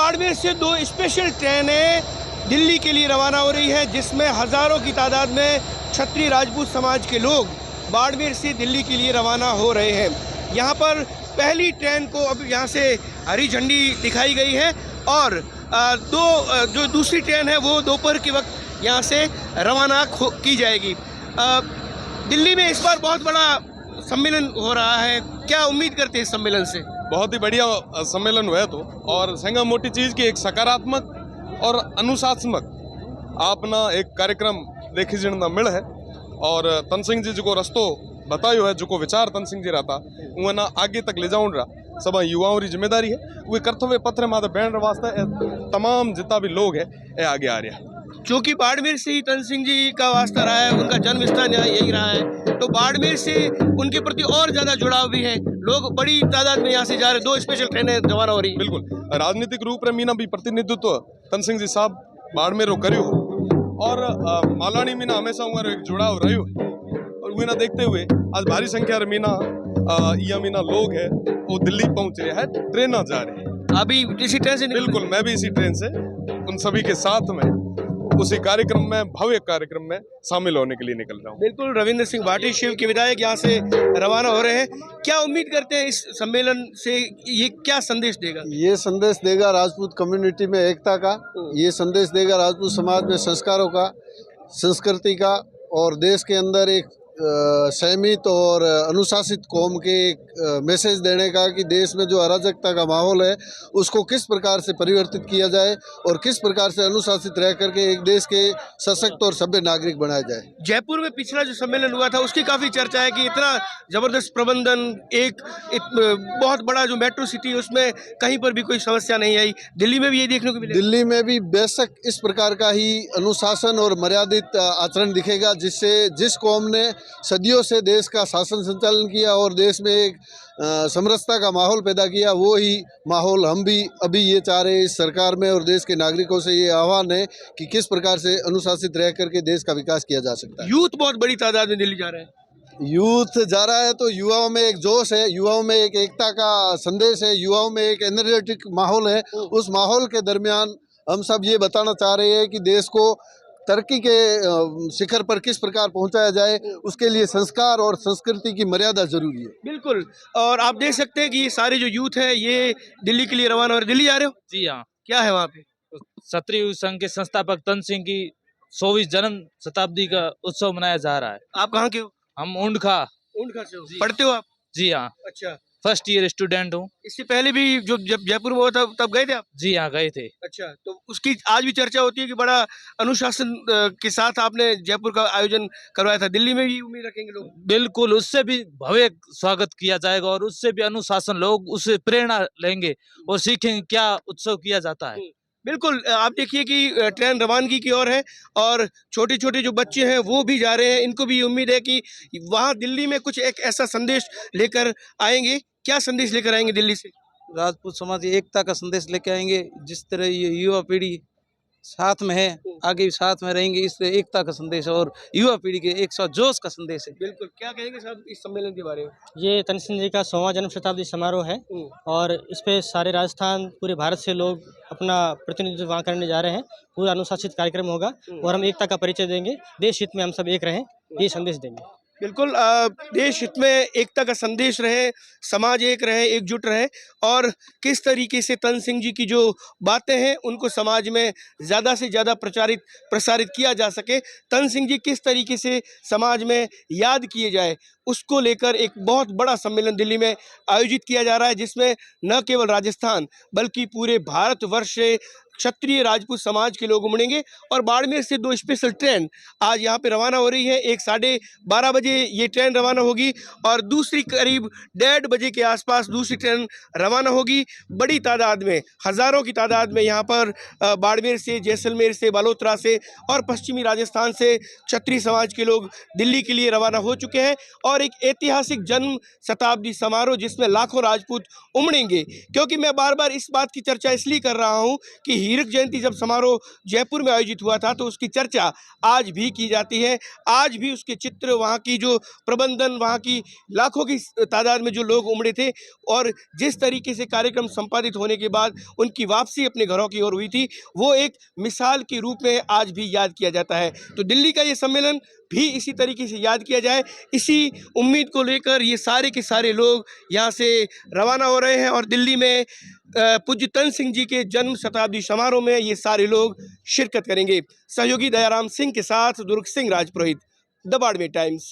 बाड़मेर से दो स्पेशल ट्रेनें दिल्ली के लिए रवाना हो रही है, जिसमें हज़ारों की तादाद में क्षत्रिय राजपूत समाज के लोग बाड़मेर से दिल्ली के लिए रवाना हो रहे हैं। यहाँ पर पहली ट्रेन को अब यहाँ से हरी झंडी दिखाई गई है और जो दूसरी ट्रेन है वो दोपहर के वक्त यहाँ से रवाना की जाएगी। दिल्ली में इस बार बहुत बड़ा सम्मेलन हो रहा है, क्या उम्मीद करते हैं इस सम्मेलन से? बहुत ही बढ़िया सम्मेलन हुआ है तो, और संगा मोटी चीज़ की एक सकारात्मक और अनुशासनात्मक आपना एक कार्यक्रम देखी जिणना मिल है। और तन सिंह जी जो रस्तो बतायो है, जो विचार तन सिंह जी रहता उन्हें ना आगे तक ले जाऊँ रहा सब युवाओं की जिम्मेदारी है। वे कर्तव्य पत्र माता बैन वास्ते तमाम जितना भी लोग है ये आगे आ रहा है। क्योंकि बाड़मेर से ही तन सिंह जी का वास्ता रहा है, उनका जन्म स्थान यही रहा है, तो बाड़मेर से उनके प्रति और ज़्यादा जुड़ाव भी है। लोग बड़ी तादाद में यहाँ से जा रहे, दो स्पेशल ट्रेनें रवाना हो रही। बिल्कुल राजनीतिक रूप में मीना भी प्रतिनिधित्व तन सिंह जी साहब बाड़मेर करियो और मालानी मीना हमेशा उम्र एक जुड़ाव रहो। और वे ना देखते हुए आज भारी संख्या मीना या मीना लोग है वो दिल्ली पहुँच रहे हैं, ट्रेन जा रहे हैं। अभी इसी ट्रेन से? बिल्कुल, मैं भी इसी ट्रेन से उन सभी के साथ में उसी कार्यक्रम में, भव्य कार्यक्रम में शामिल होने के लिए निकल रहा हूँ। बिल्कुल, रविंद्र सिंह भाटी शिव के विधायक यहाँ से रवाना हो रहे हैं। क्या उम्मीद करते हैं इस सम्मेलन से, ये क्या संदेश देगा? ये संदेश देगा राजपूत कम्युनिटी में एकता का, ये संदेश देगा राजपूत समाज में संस्कारों का, संस्कृति का, और देश के अंदर एक संयमित और अनुशासित कौम के एक मैसेज देने का कि देश में जो अराजकता का माहौल है उसको किस प्रकार से परिवर्तित किया जाए और किस प्रकार से अनुशासित रह करके एक देश के सशक्त और सभ्य नागरिक बनाया जाए। जयपुर में पिछला जो सम्मेलन हुआ था उसकी काफ़ी चर्चा है कि इतना ज़बरदस्त प्रबंधन, एक बहुत बड़ा जो मेट्रो सिटी, उसमें कहीं पर भी कोई समस्या नहीं आई। दिल्ली में भी यही देखने को मिलेगा? दिल्ली में भी बेशक इस प्रकार का ही अनुशासन और मर्यादित आचरण दिखेगा, जिससे जिस कौम ने सदियों से देश का शासन संचालन किया और देश में एक समरसता का माहौल पैदा किया, वो ही माहौल हम भी अभी ये चाह रहे हैं इस सरकार में। और देश के नागरिकों से ये आह्वान है कि किस प्रकार से अनुशासित रह करके देश का विकास किया जा सकता है। यूथ बहुत बड़ी तादाद में दिल्ली जा रहे हैं। यूथ जा रहा है तो युवाओं में एक जोश है, युवाओं में एक एकता का संदेश है, युवाओं में एक एनर्जेटिक माहौल है। उस माहौल के दरमियान हम सब ये बताना चाह रहे हैं कि देश को तरक्की के शिखर पर किस प्रकार पहुंचाया जाए, उसके लिए संस्कार और संस्कृति की मर्यादा जरूरी है। बिल्कुल, और आप देख सकते हैं कि ये सारे जो यूथ है ये दिल्ली के लिए रवाना हो रहे। दिल्ली जा रहे हो? जी हाँ। क्या है वहाँ पे? क्षत्रिय संघ के संस्थापक तन सिंह की 24 जन्म शताब्दी का उत्सव मनाया जा रहा है। आप कहाँ के हो? हम ऊंडखा से हो? पढ़ते हो आप? जी हाँ, अच्छा, फर्स्ट ईयर स्टूडेंट हूँ। इससे पहले भी जब जयपुर में हुआ था तब गए थे आप? जी हाँ, गए थे। अच्छा, तो उसकी आज भी चर्चा होती है कि बड़ा अनुशासन के साथ आपने जयपुर का आयोजन करवाया था। दिल्ली में भी उम्मीद रखेंगे लोग? बिल्कुल, उससे भी भव्य स्वागत किया जाएगा और उससे भी अनुशासन, लोग उससे प्रेरणा लेंगे और सीखेंगे क्या उत्सव किया जाता है। बिल्कुल, आप देखिए कि ट्रेन रवानगी की ओर है और छोटे छोटे जो बच्चे हैं वो भी जा रहे हैं। इनको भी उम्मीद है कि वहाँ दिल्ली में कुछ एक ऐसा संदेश लेकर आएंगे। क्या संदेश लेकर आएंगे दिल्ली से? राजपूत समाज एकता का संदेश लेके आएंगे। जिस तरह ये युवा पीढ़ी साथ में है, आगे भी साथ में रहेंगे, इसलिए एकता का संदेश और युवा पीढ़ी के एक साथ जोश का संदेश है। बिल्कुल, क्या कहेंगे साहब इस सम्मेलन के बारे में? ये तन सिंह जी का 100वां जन्म शताब्दी समारोह है और इस पे सारे राजस्थान, पूरे भारत से लोग अपना प्रतिनिधित्व वहाँ करने जा रहे हैं। पूरा अनुशासित कार्यक्रम होगा और हम एकता का परिचय देंगे। देश हित में हम सब एक रहें, ये संदेश देंगे। बिल्कुल, देश हित में एकता का संदेश रहे, समाज एक रहे, एकजुट रहे और किस तरीके से तन सिंह जी की जो बातें हैं उनको समाज में ज़्यादा से ज़्यादा प्रसारित किया जा सके। तन सिंह जी किस तरीके से समाज में याद किए जाए, उसको लेकर एक बहुत बड़ा सम्मेलन दिल्ली में आयोजित किया जा रहा है, जिसमें न केवल राजस्थान बल्कि पूरे भारतवर्ष से क्षत्रिय राजपूत समाज के लोग उमड़ेंगे। और बाड़मेर से दो स्पेशल ट्रेन आज यहाँ पे रवाना हो रही है। एक 12:30 बजे ये ट्रेन रवाना होगी और दूसरी करीब 1:30 बजे के आसपास दूसरी ट्रेन रवाना होगी। बड़ी तादाद में, हज़ारों की तादाद में यहाँ पर बाड़मेर से, जैसलमेर से, बालोतरा से और पश्चिमी राजस्थान से क्षत्रिय समाज के लोग दिल्ली के लिए रवाना हो चुके हैं। और एक ऐतिहासिक जन्म शताब्दी समारोह जिसमें लाखों राजपूत उमड़ेंगे। क्योंकि मैं बार बार इस बात की चर्चा इसलिए कर रहा हूँ कि हीरक जयंती जब समारोह जयपुर में आयोजित हुआ था तो उसकी चर्चा आज भी की जाती है। आज भी उसके चित्र, वहाँ की जो प्रबंधन, वहाँ की लाखों की तादाद में जो लोग उमड़े थे और जिस तरीके से कार्यक्रम संपादित होने के बाद उनकी वापसी अपने घरों की ओर हुई थी, वो एक मिसाल के रूप में आज भी याद किया जाता है। तो दिल्ली का ये सम्मेलन भी इसी तरीके से याद किया जाए, इसी उम्मीद को लेकर ये सारे के सारे लोग यहाँ से रवाना हो रहे हैं और दिल्ली में पूज्य तन सिंह जी के जन्म शताब्दी समारोह में ये सारे लोग शिरकत करेंगे। सहयोगी दयाराम सिंह के साथ दुर्ग सिंह राजपुरोहित, द बाड़मेर टाइम्स।